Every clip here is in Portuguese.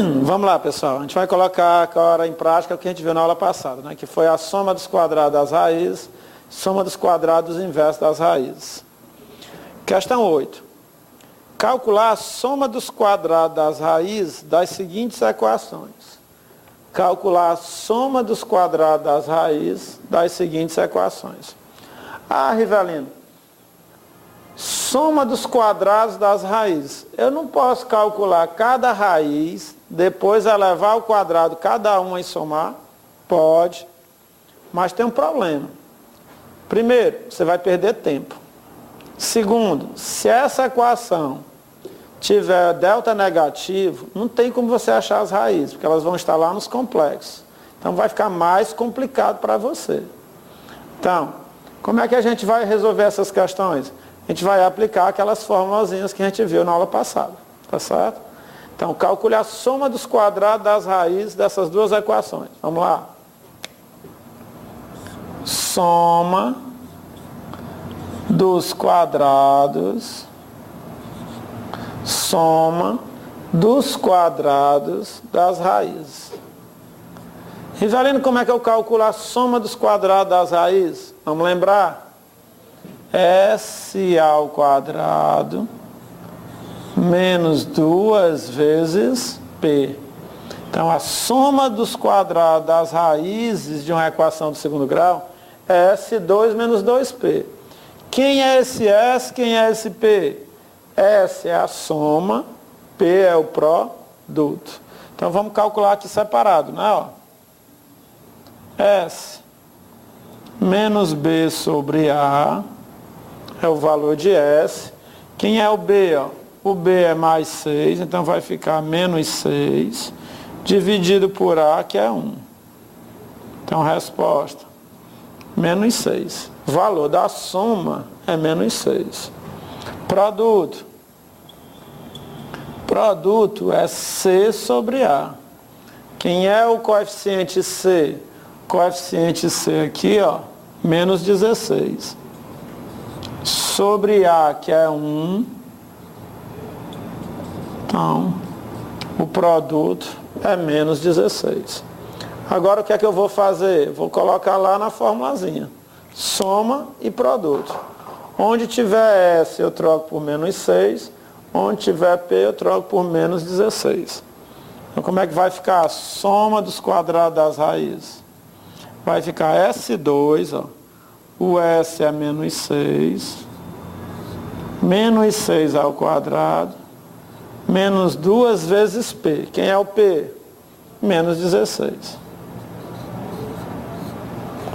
Vamos lá, pessoal. A gente vai colocar agora em prática o que a gente viu na aula passada, né? Que foi a soma dos quadrados das raízes, soma dos quadrados inversos das raízes. Questão 8. Calcular a soma dos quadrados das raízes das seguintes equações. Calcular a soma dos quadrados das raízes das seguintes equações. Ah, Rivelino, soma dos quadrados das raízes. Eu não posso calcular cada raiz, depois elevar ao quadrado cada uma e somar? Pode, mas tem um problema. Primeiro, você vai perder tempo. Segundo, se essa equação tiver delta negativo, não tem como você achar as raízes, porque elas vão estar lá nos complexos. Então vai ficar mais complicado para você. Então, como é que a gente vai resolver essas questões? A gente vai aplicar aquelas formulazinhas que a gente viu na aula passada, tá certo? Então, calcule a soma dos quadrados das raízes dessas duas equações. Vamos lá. Soma dos quadrados, soma dos quadrados das raízes. Rivelino, como é que eu calculo a soma dos quadrados das raízes? Vamos lembrar? S ao quadrado menos 2 vezes P. Então, a soma dos quadrados das raízes de uma equação do segundo grau é S2 menos 2P. Quem é esse S? Quem é esse P? S é a soma, P é o produto. Então, vamos calcular aqui separado, né? Ó. S menos B sobre A é o valor de S. Quem é o B? Ó? O B é mais 6, então vai ficar menos 6, dividido por A, que é 1. Então, resposta, menos 6. O valor da soma é menos 6. Produto. Produto é C sobre A. Quem é o coeficiente C? O coeficiente C aqui, ó, menos 16. Sobre A, que é 1. Então, o produto é menos 16. Agora, o que é que eu vou fazer? Vou colocar lá na formulazinha. Soma e produto. Onde tiver S, eu troco por menos 6. Onde tiver P, eu troco por menos 16. Então, como é que vai ficar a soma dos quadrados das raízes? Vai ficar S2, ó. O S é menos 6. Menos 6 ao quadrado. Menos 2 vezes P. Quem é o P? Menos 16.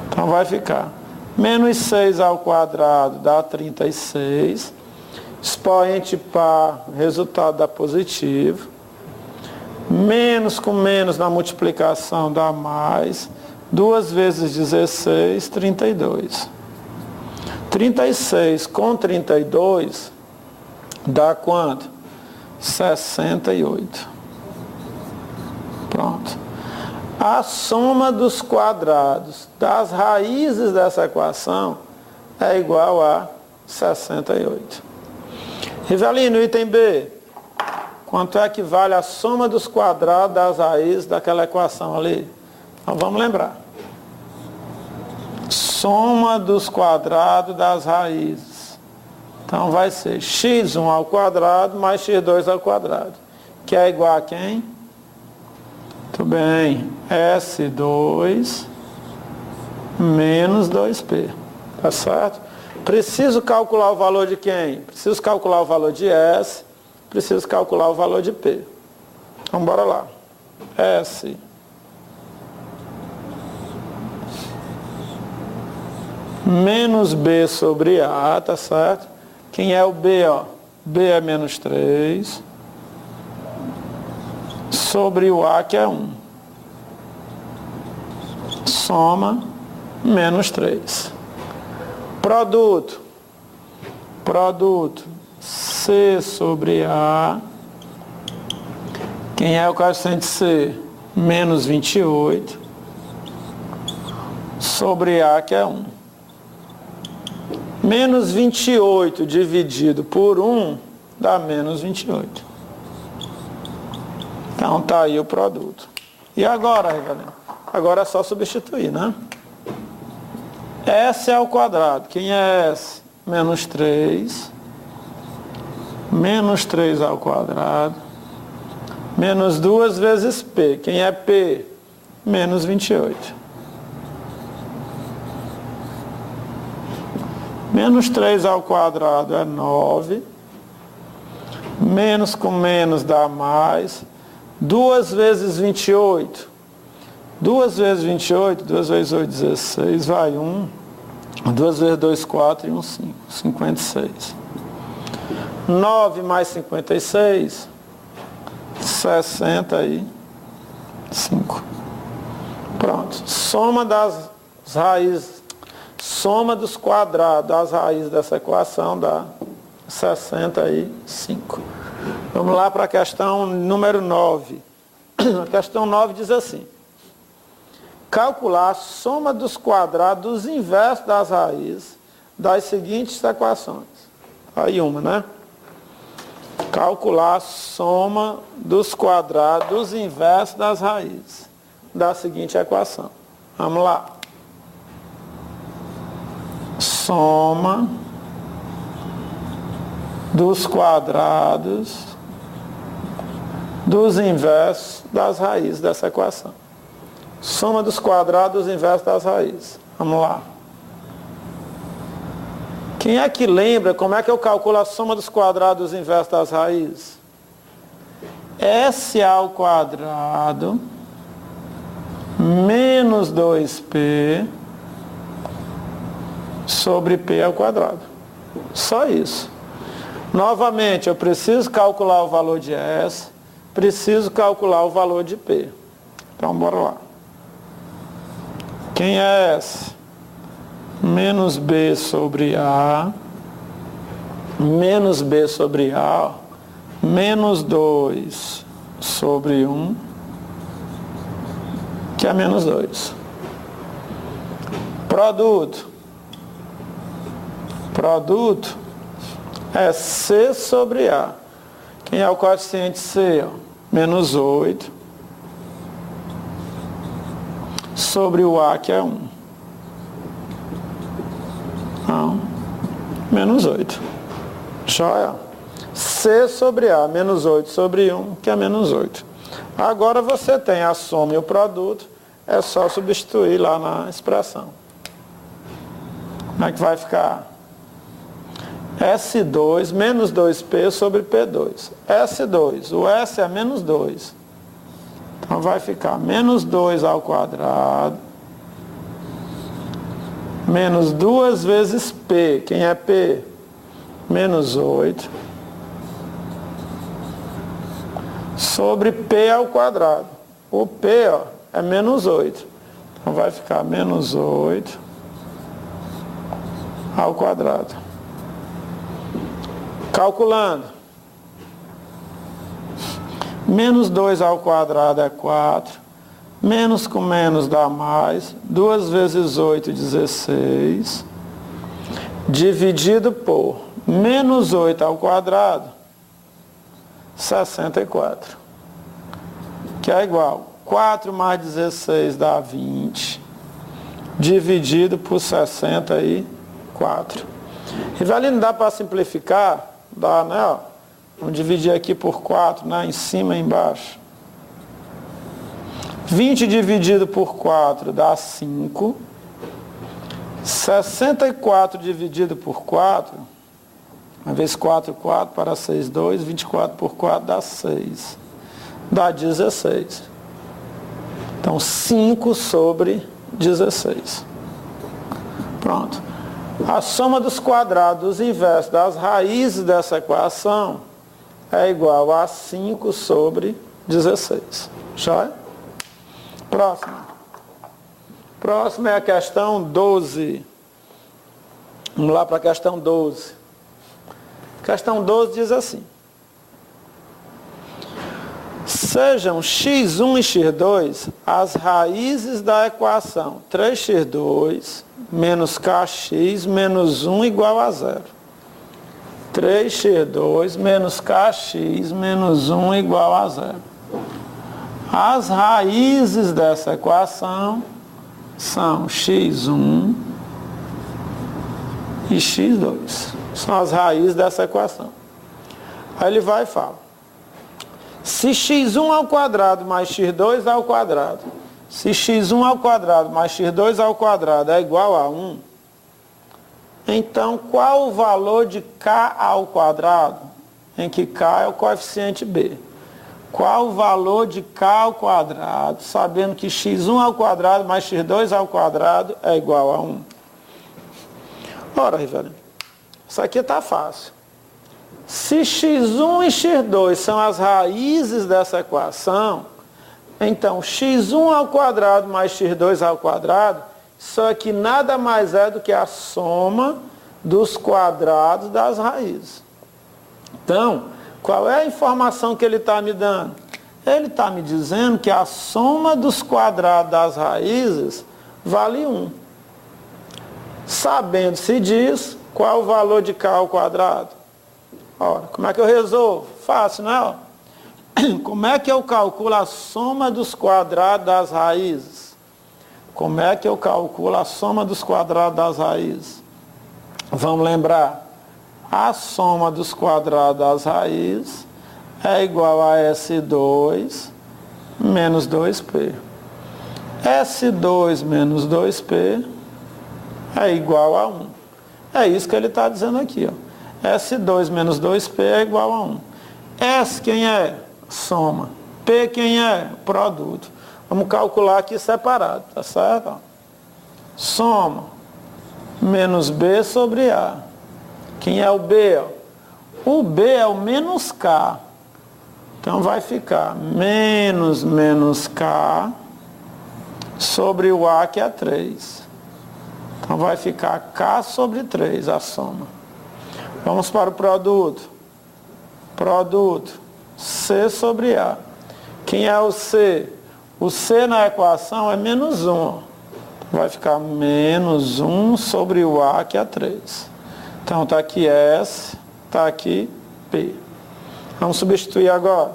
Então vai ficar menos 6 ao quadrado dá 36. Expoente par, resultado dá positivo. Menos com menos na multiplicação dá mais. 2 vezes 16, 32. 36 com 32 dá quanto? 68. Pronto. A soma dos quadrados das raízes dessa equação é igual a 68. Rivelino, item B. Quanto é que vale a soma dos quadrados das raízes daquela equação ali? Então vamos lembrar. Soma dos quadrados das raízes. Então vai ser x1 ao quadrado mais x2 ao quadrado. Que é igual a quem? Muito bem. S2 menos 2P. Tá certo? Preciso calcular o valor de quem? Preciso calcular o valor de S. Preciso calcular o valor de P. Então bora lá. S menos B sobre A, tá certo? Quem é o B, ó? B é menos 3. Sobre o A, que é 1. Soma, menos 3. Produto. Produto. C sobre A. Quem é o coeficiente C? Menos 28. Sobre A, que é 1. Menos 28 dividido por 1 dá menos 28. Então tá aí o produto. E agora, Rivelino? Agora é só substituir, né? S ao quadrado. Quem é S? Menos 3. Menos 3 ao quadrado. Menos 2 vezes P. Quem é P? Menos 28. Menos 3 ao quadrado é 9. Menos com menos dá mais. 2 vezes 28. 2 vezes 28, 2 vezes 8, 16, vai 1. 2 vezes 2, 4 e 1, 5. 56. 9 mais 56, 65. Pronto. Soma das raízes, soma dos quadrados das raízes dessa equação dá 65. Vamos lá para a questão número 9. A questão 9 diz assim: calcular a soma dos quadrados inversos das raízes das seguintes equações. Aí uma, né? Calcular a soma dos quadrados inversos das raízes da seguinte equação. Vamos lá. Soma dos quadrados dos inversos das raízes dessa equação. Soma dos quadrados inversos das raízes. Vamos lá. Quem é que lembra como é que eu calculo a soma dos quadrados inversos das raízes? S ao quadrado menos 2P sobre P ao quadrado. Só isso. Novamente, eu preciso calcular o valor de S, preciso calcular o valor de P. Então, bora lá. Quem é S? Menos B sobre A, menos B sobre A, menos 2 sobre 1, que é menos 2. Produto. Produto é C sobre A. Quem é o coeficiente C? Menos 8 sobre o A, que é 1. Não. Menos 8. Joia. C sobre A, menos 8 sobre 1, que é menos 8. Agora você tem a soma e o produto, é só substituir lá na expressão. Como é que vai ficar? S2 menos 2P sobre P2. S2, o S é menos 2. Então vai ficar menos 2 ao quadrado, menos 2 vezes P. Quem é P? Menos 8. Sobre P ao quadrado. O P é menos 8. Então vai ficar menos 8 ao quadrado. Calculando. Menos 2 ao quadrado é 4. Menos com menos dá mais. 2 vezes 8, 16. Dividido por menos 8 ao quadrado, 64. Que é igual. 4 mais 16 dá 20. Dividido por 64. Rivelino, dá para simplificar? Dá, né? Ó. Vamos dividir aqui por 4, né? Em cima e embaixo. 20 dividido por 4 dá 5. 64 dividido por 4, uma vez 4, 4 para 6, 2. 24 por 4 dá 6. Dá 16. Então, 5 sobre 16. Pronto. A soma dos quadrados inversos das raízes dessa equação é igual a 5 sobre 16. Já? Próximo. Próximo é a questão 12. Vamos lá para a questão 12. Questão 12 diz assim: sejam x1 e x2 as raízes da equação 3x2 menos kx menos 1 igual a 0. 3x2 menos kx menos 1 igual a 0. As raízes dessa equação são x1 e x2. São as raízes dessa equação. Aí ele vai e fala: se x1 ao quadrado mais x2 ao quadrado, se x1 ao quadrado mais x2 ao quadrado é igual a 1, então qual o valor de k ao quadrado, em que k é o coeficiente b? Qual o valor de k ao quadrado, sabendo que x1 ao quadrado mais x2 ao quadrado é igual a 1? Ora, Rivelino, isso aqui está fácil. Se x1 e x2 são as raízes dessa equação, então x1 ao quadrado mais x2 ao quadrado, isso aqui nada mais é do que a soma dos quadrados das raízes. Então, qual é a informação que ele está me dando? Ele está me dizendo que a soma dos quadrados das raízes vale 1. Sabendo-se disso, qual o valor de k ao quadrado? Ora, como é que eu resolvo? Fácil, não é? Como é que eu calculo a soma dos quadrados das raízes? Como é que eu calculo a soma dos quadrados das raízes? Vamos lembrar. A soma dos quadrados das raízes é igual a S2 menos 2P. S2 menos 2P é igual a 1. É isso que ele está dizendo aqui. Ó. S2 menos 2P é igual a 1. S quem é? Soma. P quem é? Produto. Vamos calcular aqui separado, tá certo? Ó. Soma menos B sobre A. Quem é o B? O B é o menos K. Então vai ficar menos K sobre o A, que é 3. Então vai ficar K sobre 3 a soma. Vamos para o produto. Produto. C sobre A. Quem é o C? O C na equação é menos 1. Vai ficar menos 1 sobre o A, que é 3. Então está aqui S, está aqui P. Vamos substituir agora.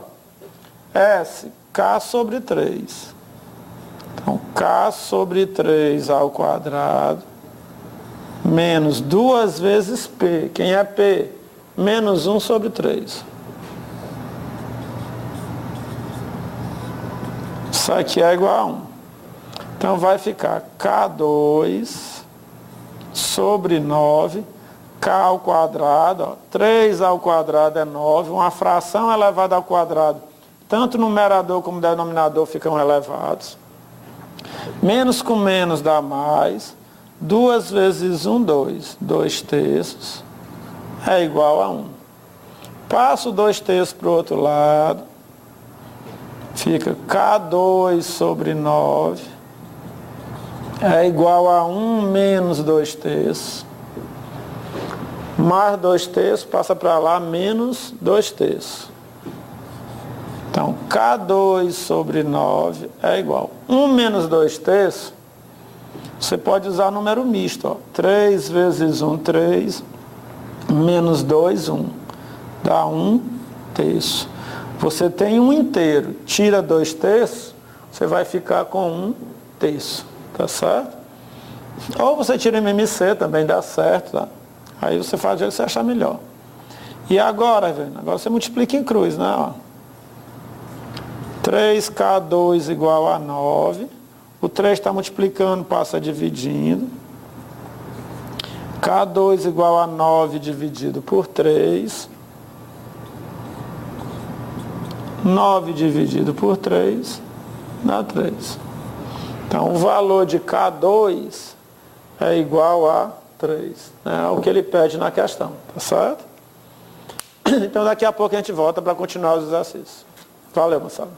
S, K sobre 3. Então K sobre 3 ao quadrado, menos 2 vezes P. Quem é P? Menos 1 sobre 3. Isso aqui é igual a 1. Então vai ficar K2 sobre 9. K ao quadrado, ó, 3 ao quadrado é 9, uma fração elevada ao quadrado, tanto o numerador como o denominador ficam elevados. Menos com menos dá mais, 2 vezes 1, 2, 2 terços, é igual a 1. Passo 2 terços para o outro lado, fica K2 sobre 9, é igual a 1 menos 2 terços. Mais 2 terços, passa para lá, menos 2 terços. Então, K2 sobre 9 é igual. 1 menos 2 terços, você pode usar número misto. Ó. 3 vezes 1, 3, menos 2, 1. Dá 1 terço. Você tem 1 inteiro, tira 2 terços, você vai ficar com 1 terço. Tá certo? Ou você tira MMC, também dá certo, tá? Aí você faz o jeito que você achar melhor. E agora, velho, agora você multiplica em cruz, né? Ó. 3K2 igual a 9. O 3 está multiplicando, passa dividindo. K2 igual a 9 dividido por 3. 9 dividido por 3 dá 3. Então, o valor de K2 é igual a 3. É o que ele pede na questão, tá certo? Então, daqui a pouco a gente volta para continuar os exercícios. Valeu, moçada.